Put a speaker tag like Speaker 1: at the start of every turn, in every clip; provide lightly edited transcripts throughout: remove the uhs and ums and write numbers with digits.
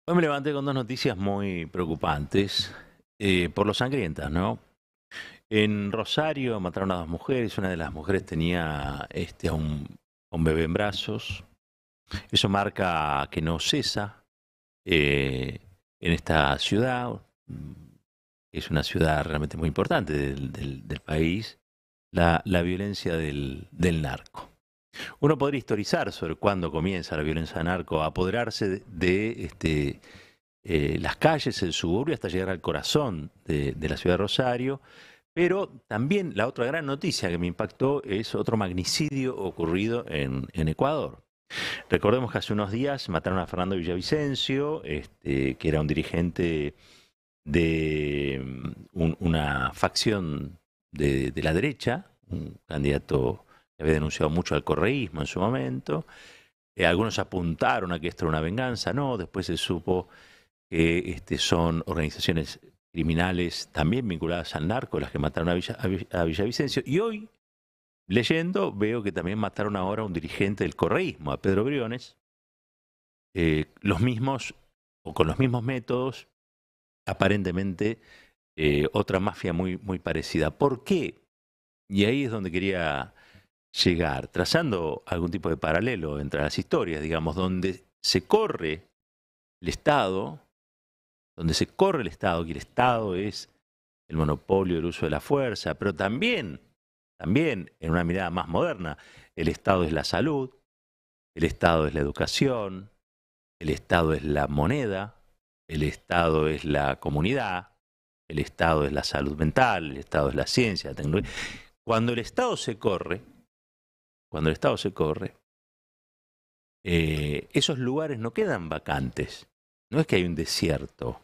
Speaker 1: Hoy me levanté con dos noticias muy preocupantes, por lo sangrientas, ¿no? En Rosario mataron a dos mujeres, una de las mujeres tenía a un bebé en brazos. Eso marca que no cesa eh, en esta ciudad, que es una ciudad realmente muy importante del país, la violencia del narco. Uno podría historizar sobre cuándo comienza la violencia narco a apoderarse de las calles, el suburbio, hasta llegar al corazón de la ciudad de Rosario. Pero también la otra gran noticia que me impactó es otro magnicidio ocurrido en Ecuador. Recordemos que hace unos días mataron a Fernando Villavicencio, que era un dirigente de una facción de la derecha, un candidato que había denunciado mucho al correísmo en su momento. Algunos apuntaron a que esto era una venganza, no, después se supo que son organizaciones criminales también vinculadas al narco las que mataron a Villavicencio. Y hoy, leyendo, veo que también mataron ahora a un dirigente del correísmo, a Pedro Briones, los mismos, o con los mismos métodos, aparentemente otra mafia muy parecida. ¿Por qué? Y ahí es donde quería llegar, trazando algún tipo de paralelo entre las historias, digamos, donde se corre el Estado, que el Estado es el monopolio del uso de la fuerza, pero también en una mirada más moderna, el Estado es la salud, el Estado es la educación, el Estado es la moneda, el Estado es la comunidad, el Estado es la salud mental, el Estado es la ciencia, la tecnología. Cuando el Estado se corre, cuando el Estado se corre, esos lugares no quedan vacantes. No es que hay un desierto.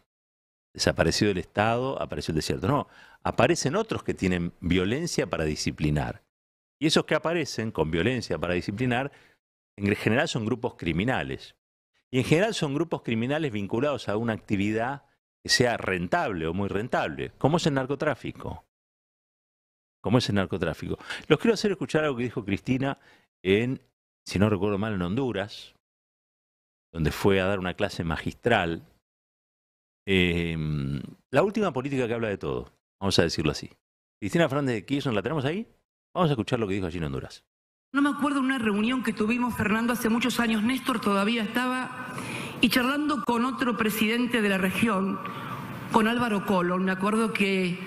Speaker 1: Desapareció el Estado, apareció el desierto. No, aparecen otros que tienen violencia para disciplinar. Y esos que aparecen con violencia para disciplinar, en general son grupos criminales. Y en general son grupos criminales vinculados a una actividad que sea rentable o muy rentable, como es el narcotráfico. Como es el narcotráfico. Los quiero hacer escuchar algo que dijo Cristina si no recuerdo mal, en Honduras, donde fue a dar una clase magistral. La última política que habla de todo, vamos a decirlo así. Cristina Fernández de Kirchner, ¿la tenemos ahí? Vamos a escuchar lo que dijo allí en Honduras.
Speaker 2: No me acuerdo de una reunión que tuvimos, Fernando, hace muchos años. Néstor todavía estaba, y charlando con otro presidente de la región, con Álvaro Colón, me acuerdo que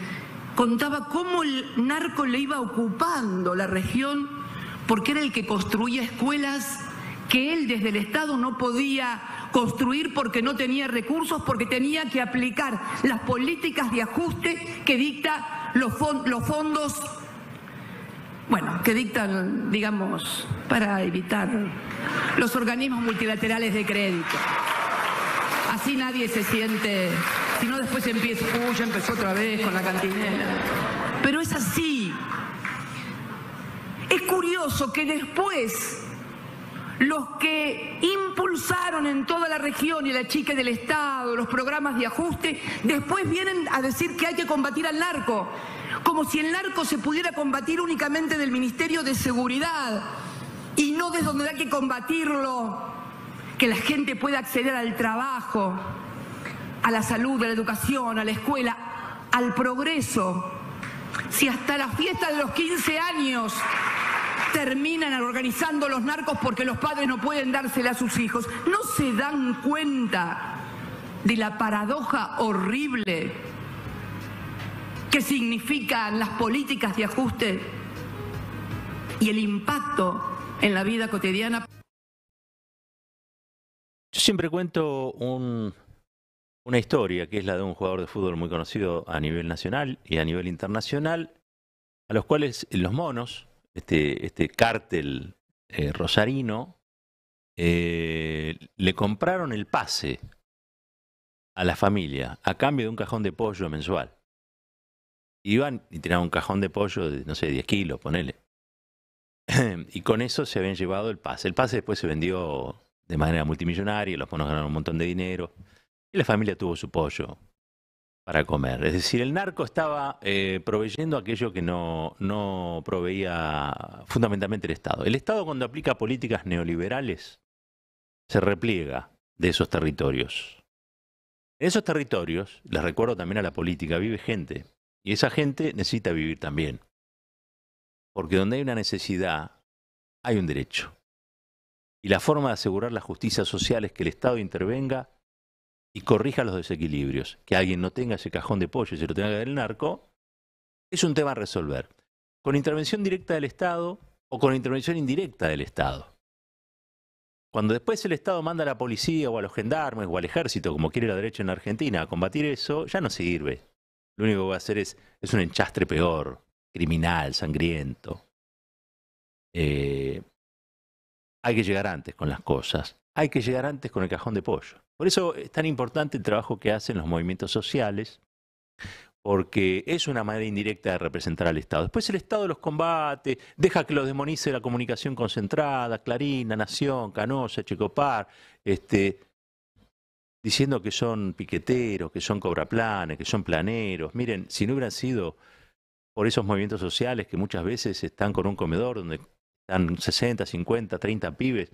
Speaker 2: contaba cómo el narco le iba ocupando la región porque era el que construía escuelas que él desde el Estado no podía construir porque no tenía recursos, porque tenía que aplicar las políticas de ajuste que dicta los fondos, bueno, que dictan, digamos, para evitar los organismos multilaterales de crédito. Así nadie se siente, si no después empieza, ya empezó otra vez con la cantinela. Pero es así. Es curioso que después los que impulsaron en toda la región y la chica del Estado los programas de ajuste, después vienen a decir que hay que combatir al narco, como si el narco se pudiera combatir únicamente del Ministerio de Seguridad y no desde donde hay que combatirlo, que la gente pueda acceder al trabajo, a la salud, a la educación, a la escuela, al progreso. Si hasta la fiesta de los 15 años terminan organizando los narcos porque los padres no pueden dársela a sus hijos, ¿no se dan cuenta de la paradoja horrible que significan las políticas de ajuste y el impacto en la vida cotidiana?
Speaker 1: Yo siempre cuento una historia que es la de un jugador de fútbol muy conocido a nivel nacional y a nivel internacional, a los cuales los monos, este cártel rosarino, le compraron el pase a la familia a cambio de un cajón de pollo mensual. Iban y tiraban un cajón de pollo de, no sé, 10 kilos, ponele. Y con eso se habían llevado el pase. El pase después se vendió de manera multimillonaria, los monos ganaron un montón de dinero y la familia tuvo su pollo para comer. Es decir, el narco estaba proveyendo aquello que no proveía fundamentalmente el Estado. El Estado, cuando aplica políticas neoliberales, se repliega de esos territorios. En esos territorios, les recuerdo también a la política, vive gente. Y esa gente necesita vivir también. Porque donde hay una necesidad, hay un derecho. Y la forma de asegurar la justicia social es que el Estado intervenga y corrija los desequilibrios. Que alguien no tenga ese cajón de pollo y se lo tenga que dar el narco, es un tema a resolver. Con intervención directa del Estado o con intervención indirecta del Estado. Cuando después el Estado manda a la policía o a los gendarmes o al ejército, como quiere la derecha en Argentina, a combatir eso, ya no sirve. Lo único que va a hacer es un enchastre peor, criminal, sangriento. Hay que llegar antes con las cosas. Hay que llegar antes con el cajón de pollo. Por eso es tan importante el trabajo que hacen los movimientos sociales, porque es una manera indirecta de representar al Estado. Después el Estado los combate, deja que los demonice la comunicación concentrada, Clarín, La Nación, Canosa, Checopar, diciendo que son piqueteros, que son cobraplanes, que son planeros. Miren, si no hubieran sido por esos movimientos sociales que muchas veces están con un comedor donde están 60, 50, 30 pibes,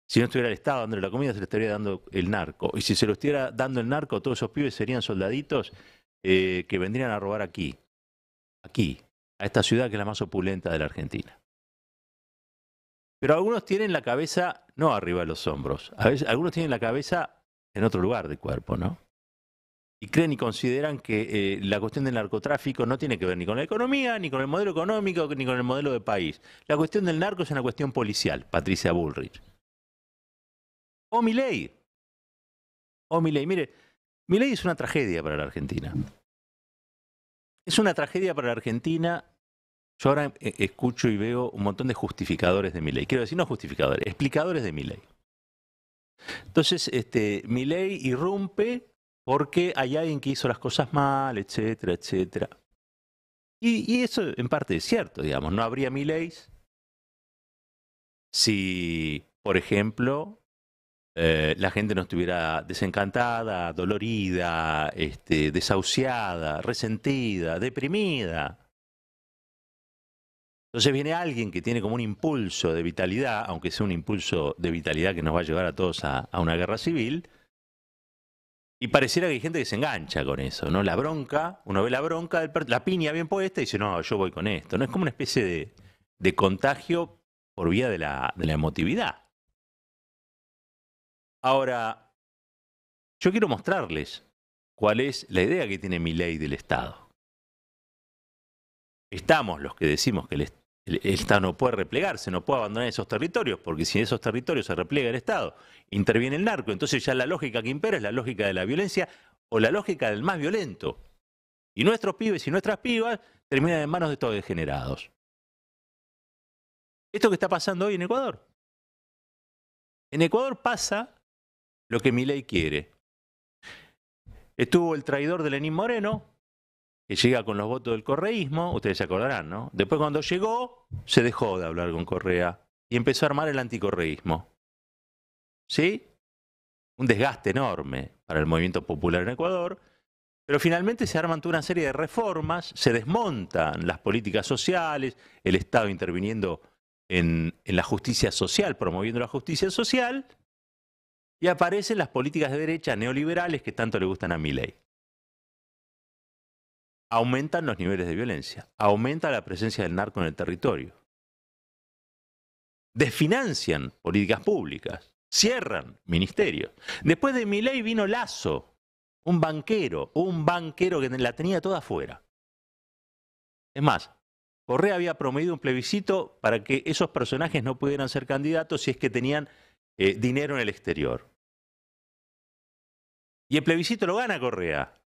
Speaker 1: si no estuviera el Estado dándole la comida, se le estaría dando el narco. Y si se lo estuviera dando el narco, todos esos pibes serían soldaditos que vendrían a robar aquí, a esta ciudad que es la más opulenta de la Argentina. Pero algunos tienen la cabeza no arriba de los hombros, a veces, algunos tienen la cabeza en otro lugar del cuerpo, ¿no? Y creen y consideran que la cuestión del narcotráfico no tiene que ver ni con la economía, ni con el modelo económico, ni con el modelo de país. La cuestión del narco es una cuestión policial, Patricia Bullrich. O Milei. Mire, Milei es una tragedia para la Argentina. Es una tragedia para la Argentina. Yo ahora escucho y veo un montón de justificadores de Milei. Quiero decir, no justificadores, explicadores de Milei. Entonces, Milei irrumpe porque hay alguien que hizo las cosas mal, etcétera, etcétera. Y eso en parte es cierto, digamos. No habría Mileis si, por ejemplo, la gente no estuviera desencantada, dolorida, desahuciada, resentida, deprimida. Entonces viene alguien que tiene como un impulso de vitalidad, aunque sea un impulso de vitalidad que nos va a llevar a todos a una guerra civil, y pareciera que hay gente que se engancha con eso, ¿no? La bronca, uno ve la bronca, la piña bien puesta y dice, no, yo voy con esto, ¿no? Es como una especie de contagio por vía de la emotividad. Ahora, yo quiero mostrarles cuál es la idea que tiene Milei del Estado. Estamos los que decimos que el Estado no puede replegarse, no puede abandonar esos territorios, porque si en esos territorios se replega el Estado, interviene el narco, entonces ya la lógica que impera es la lógica de la violencia o la lógica del más violento. Y nuestros pibes y nuestras pibas terminan en manos de estos degenerados. Esto que está pasando hoy en Ecuador. En Ecuador pasa lo que Milei quiere. Estuvo el traidor de Lenín Moreno, que llega con los votos del correísmo, ustedes se acordarán, ¿no? Después cuando llegó, se dejó de hablar con Correa y empezó a armar el anticorreísmo. ¿Sí? Un desgaste enorme para el movimiento popular en Ecuador, pero finalmente se arman toda una serie de reformas, se desmontan las políticas sociales, el Estado interviniendo en la justicia social, promoviendo la justicia social, y aparecen las políticas de derecha neoliberales que tanto le gustan a Milei. Aumentan los niveles de violencia, aumenta la presencia del narco en el territorio, desfinancian políticas públicas, cierran ministerios. Después de Milei vino Lasso, un banquero que la tenía toda afuera. Es más, Correa había promovido un plebiscito para que esos personajes no pudieran ser candidatos si es que tenían dinero en el exterior. Y el plebiscito lo gana Correa.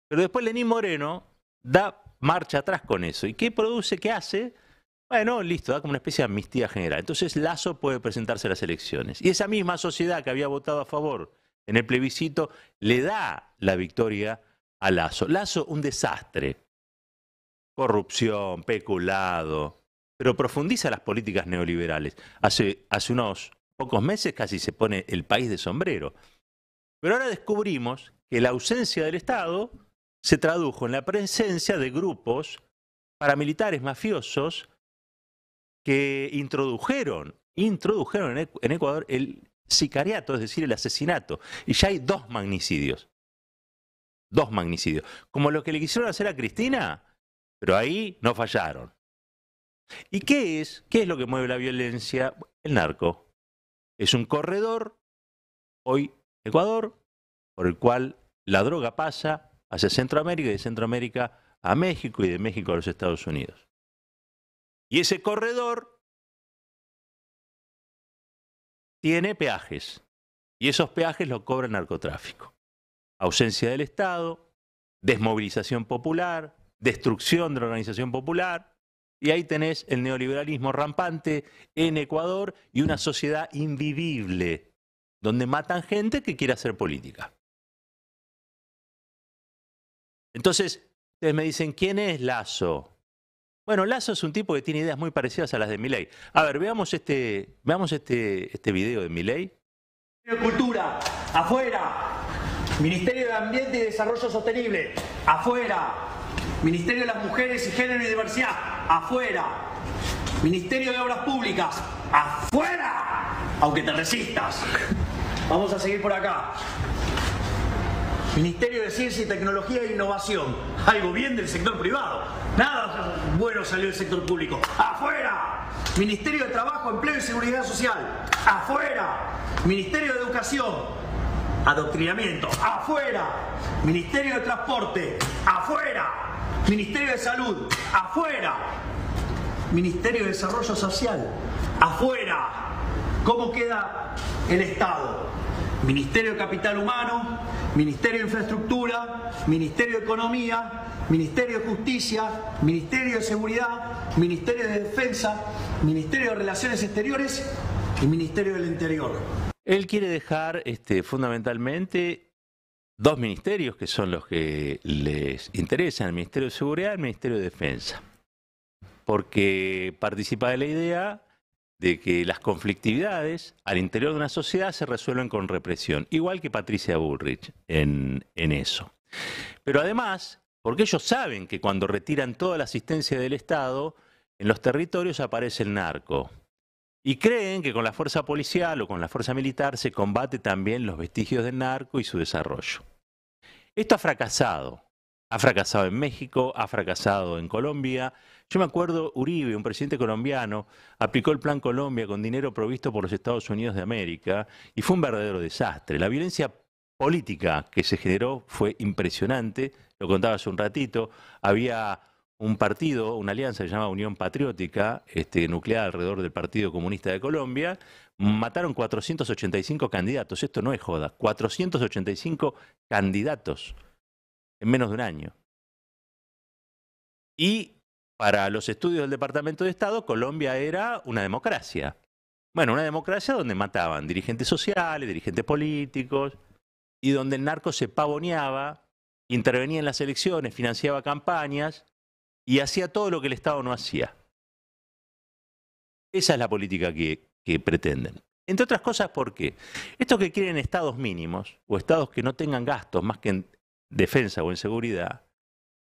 Speaker 1: Pero después Lenín Moreno da marcha atrás con eso. ¿Y qué produce? ¿Qué hace? Bueno, listo, da como una especie de amnistía general. Entonces Lasso puede presentarse a las elecciones. Y esa misma sociedad que había votado a favor en el plebiscito le da la victoria a Lasso. Lasso, un desastre. Corrupción, peculado, pero profundiza las políticas neoliberales. Hace unos pocos meses casi se pone el país de sombrero. Pero ahora descubrimos que la ausencia del Estado se tradujo en la presencia de grupos paramilitares mafiosos que introdujeron en Ecuador el sicariato, es decir, el asesinato. Y ya hay 2 magnicidios. 2 magnicidios. Como lo que le quisieron hacer a Cristina, pero ahí no fallaron. ¿Y qué es? ¿Qué es lo que mueve la violencia? El narco. Es un corredor, hoy Ecuador, por el cual la droga pasa hacia Centroamérica y de Centroamérica a México y de México a los Estados Unidos. Y ese corredor tiene peajes. Y esos peajes los cobra el narcotráfico. Ausencia del Estado, desmovilización popular, destrucción de la organización popular. Y ahí tenés el neoliberalismo rampante en Ecuador y una sociedad invivible, donde matan gente que quiere hacer política. Entonces, ustedes me dicen, ¿quién es Lasso? Bueno, Lasso es un tipo que tiene ideas muy parecidas a las de Milei. A ver, veamos este video de Milei.
Speaker 3: Ministerio de Cultura, afuera. Ministerio de Ambiente y Desarrollo Sostenible, afuera. Ministerio de las Mujeres y Género y Diversidad, afuera. Ministerio de Obras Públicas, afuera. Aunque te resistas. Vamos a seguir por acá. Ministerio de Ciencia y Tecnología e Innovación, algo bien del sector privado. Nada bueno salió del sector público. ¡Afuera! Ministerio de Trabajo, Empleo y Seguridad Social. ¡Afuera! Ministerio de Educación. Adoctrinamiento. ¡Afuera! Ministerio de Transporte. ¡Afuera! Ministerio de Salud. ¡Afuera! Ministerio de Desarrollo Social. ¡Afuera! ¿Cómo queda el Estado? Ministerio de Capital Humano, Ministerio de Infraestructura, Ministerio de Economía, Ministerio de Justicia, Ministerio de Seguridad, Ministerio de Defensa, Ministerio de Relaciones Exteriores y Ministerio del Interior.
Speaker 1: Él quiere dejar fundamentalmente 2 ministerios que son los que les interesan, el Ministerio de Seguridad y el Ministerio de Defensa, porque participa de la idea de que las conflictividades al interior de una sociedad se resuelven con represión, igual que Patricia Bullrich en eso. Pero además, porque ellos saben que cuando retiran toda la asistencia del Estado, en los territorios aparece el narco. Y creen que con la fuerza policial o con la fuerza militar se combate también los vestigios del narco y su desarrollo. Esto ha fracasado. Ha fracasado en México, ha fracasado en Colombia. Yo me acuerdo, Uribe, un presidente colombiano, aplicó el Plan Colombia con dinero provisto por los Estados Unidos de América y fue un verdadero desastre. La violencia política que se generó fue impresionante, lo contaba hace un ratito. Había un partido, una alianza que se llamaba Unión Patriótica, nucleada alrededor del Partido Comunista de Colombia. Mataron 485 candidatos, esto no es joda, 485 candidatos en menos de un año. Y para los estudios del Departamento de Estado, Colombia era una democracia. Bueno, una democracia donde mataban dirigentes sociales, dirigentes políticos, y donde el narco se pavoneaba, intervenía en las elecciones, financiaba campañas y hacía todo lo que el Estado no hacía. Esa es la política que pretenden. Entre otras cosas, ¿por qué? Estos que quieren estados mínimos o estados que no tengan gastos más que en defensa o en seguridad,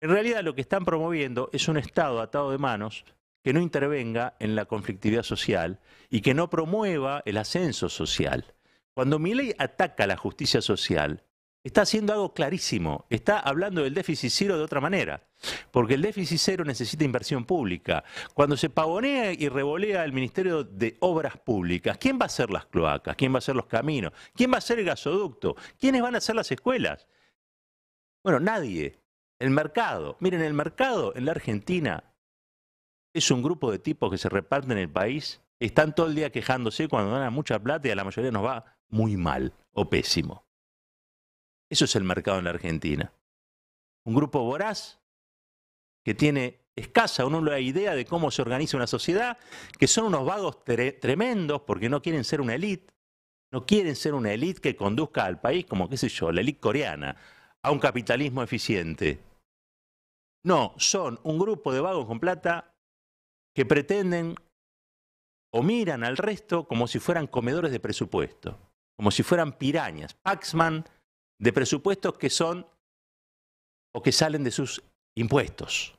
Speaker 1: en realidad lo que están promoviendo es un Estado atado de manos que no intervenga en la conflictividad social y que no promueva el ascenso social. Cuando Milei ataca la justicia social, está haciendo algo clarísimo, está hablando del déficit cero de otra manera, porque el déficit cero necesita inversión pública. Cuando se pavonea y revolea el Ministerio de Obras Públicas, ¿quién va a hacer las cloacas? ¿Quién va a hacer los caminos? ¿Quién va a hacer el gasoducto? ¿Quiénes van a hacer las escuelas? Bueno, nadie. El mercado. Miren, el mercado en la Argentina es un grupo de tipos que se reparten en el país, están todo el día quejándose cuando ganan mucha plata y a la mayoría nos va muy mal o pésimo. Eso es el mercado en la Argentina. Un grupo voraz que tiene escasa o nula idea de cómo se organiza una sociedad, que son unos vagos tremendos porque no quieren ser una élite, no quieren ser una élite que conduzca al país como, qué sé yo, la élite coreana, a un capitalismo eficiente. No, son un grupo de vagos con plata que pretenden o miran al resto como si fueran comedores de presupuesto, como si fueran pirañas, Paxman de presupuestos que son o que salen de sus impuestos.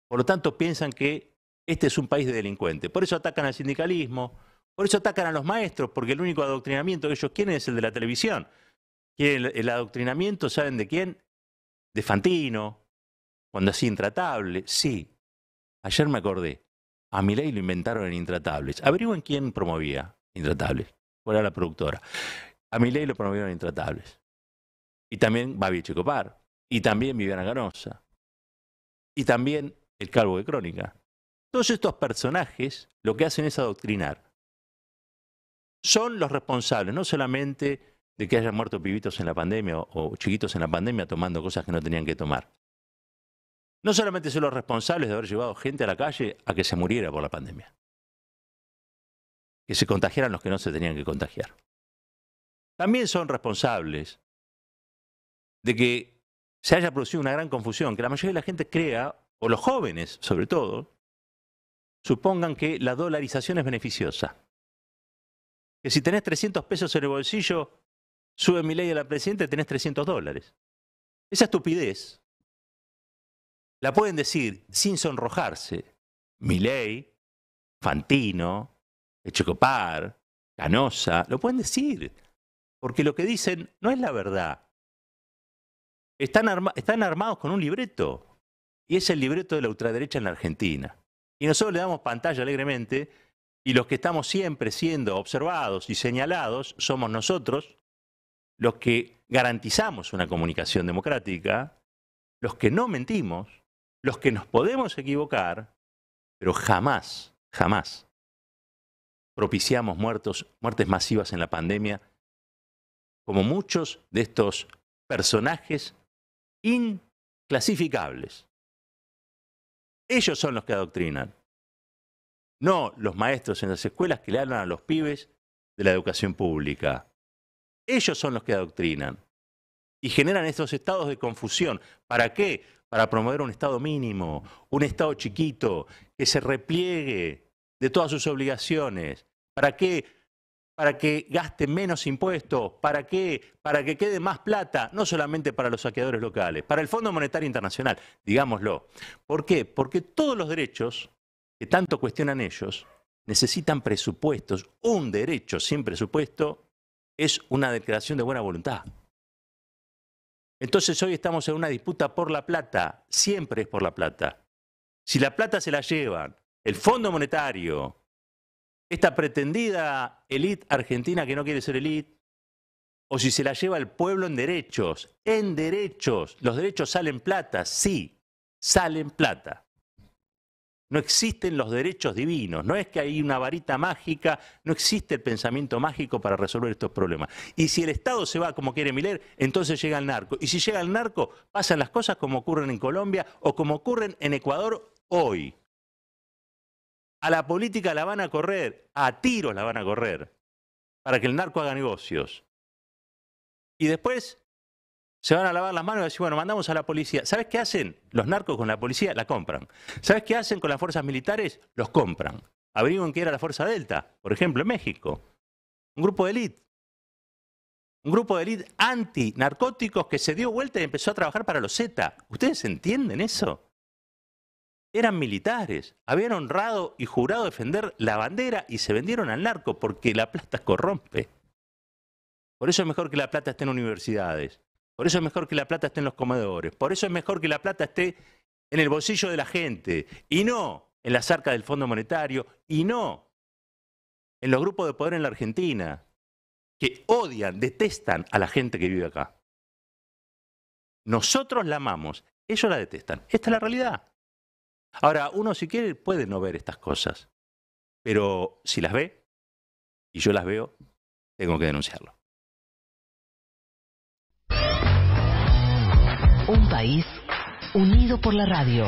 Speaker 1: Por lo tanto, piensan que este es un país de delincuentes. Por eso atacan al sindicalismo, por eso atacan a los maestros, porque el único adoctrinamiento que ellos quieren es el de la televisión. Quieren el adoctrinamiento, ¿saben de quién? de Fantino, cuando hacía Intratable. Sí, ayer me acordé, a Milei lo inventaron en Intratables. Averigüen quién promovía Intratables, cuál era la productora. A Milei lo promovieron en Intratables. Y también Babi Echecopar, y también Viviana Canosa, y también el Calvo de Crónica. Todos estos personajes lo que hacen es adoctrinar. Son los responsables, no solamente de que hayan muerto pibitos en la pandemia o chiquitos en la pandemia tomando cosas que no tenían que tomar. No solamente son los responsables de haber llevado gente a la calle a que se muriera por la pandemia. Que se contagiaran los que no se tenían que contagiar. También son responsables de que se haya producido una gran confusión, que la mayoría de la gente crea, o los jóvenes sobre todo, supongan que la dolarización es beneficiosa. Que si tenés 300 pesos en el bolsillo, sube Milei a la presidenta y tenés $300. Esa estupidez la pueden decir sin sonrojarse Milei, Fantino, Echecopar, Canosa, lo pueden decir, porque lo que dicen no es la verdad. Están armados con un libreto, y es el libreto de la ultraderecha en la Argentina. Y nosotros le damos pantalla alegremente, y los que estamos siempre siendo observados y señalados somos nosotros, los que garantizamos una comunicación democrática, los que no mentimos, los que nos podemos equivocar, pero jamás, jamás propiciamos muertes masivas en la pandemia, como muchos de estos personajes inclasificables. Ellos son los que adoctrinan, no los maestros en las escuelas que le hablan a los pibes de la educación pública. Ellos son los que adoctrinan y generan estos estados de confusión. ¿Para qué? Para promover un Estado mínimo, un Estado chiquito, que se repliegue de todas sus obligaciones. ¿Para qué? Para que gaste menos impuestos. ¿Para qué? Para que quede más plata, no solamente para los saqueadores locales, para el Fondo Monetario Internacional, digámoslo. ¿Por qué? Porque todos los derechos que tanto cuestionan ellos necesitan presupuestos. Un derecho sin presupuesto es una declaración de buena voluntad. Entonces hoy estamos en una disputa por la plata, siempre es por la plata. Si la plata se la llevan el Fondo Monetario, esta pretendida élite argentina que no quiere ser élite, o si se la lleva el pueblo en derechos, los derechos salen plata, sí, salen plata. No existen los derechos divinos, no es que hay una varita mágica, no existe el pensamiento mágico para resolver estos problemas. Y si el Estado se va como quiere Milei, entonces llega el narco. Y si llega el narco, pasan las cosas como ocurren en Colombia o como ocurren en Ecuador hoy. A la política la van a correr, a tiros la van a correr, para que el narco haga negocios. Y después se van a lavar las manos y decir, bueno, mandamos a la policía. ¿Sabes qué hacen los narcos con la policía? La compran. ¿Sabes qué hacen con las fuerzas militares? Los compran. Averigüen qué era la Fuerza Delta, por ejemplo, en México. Un grupo de élite. Un grupo de élite anti-narcóticos que se dio vuelta y empezó a trabajar para los Zeta. ¿Ustedes entienden eso? Eran militares, habían honrado y jurado defender la bandera y se vendieron al narco porque la plata corrompe. Por eso es mejor que la plata esté en universidades. Por eso es mejor que la plata esté en los comedores. Por eso es mejor que la plata esté en el bolsillo de la gente y no en las arcas del Fondo Monetario y no en los grupos de poder en la Argentina que odian, detestan a la gente que vive acá. Nosotros la amamos, ellos la detestan. Esta es la realidad. Ahora, uno si quiere puede no ver estas cosas, pero si las ve, y yo las veo, tengo que denunciarlo.
Speaker 4: Un país unido por la radio.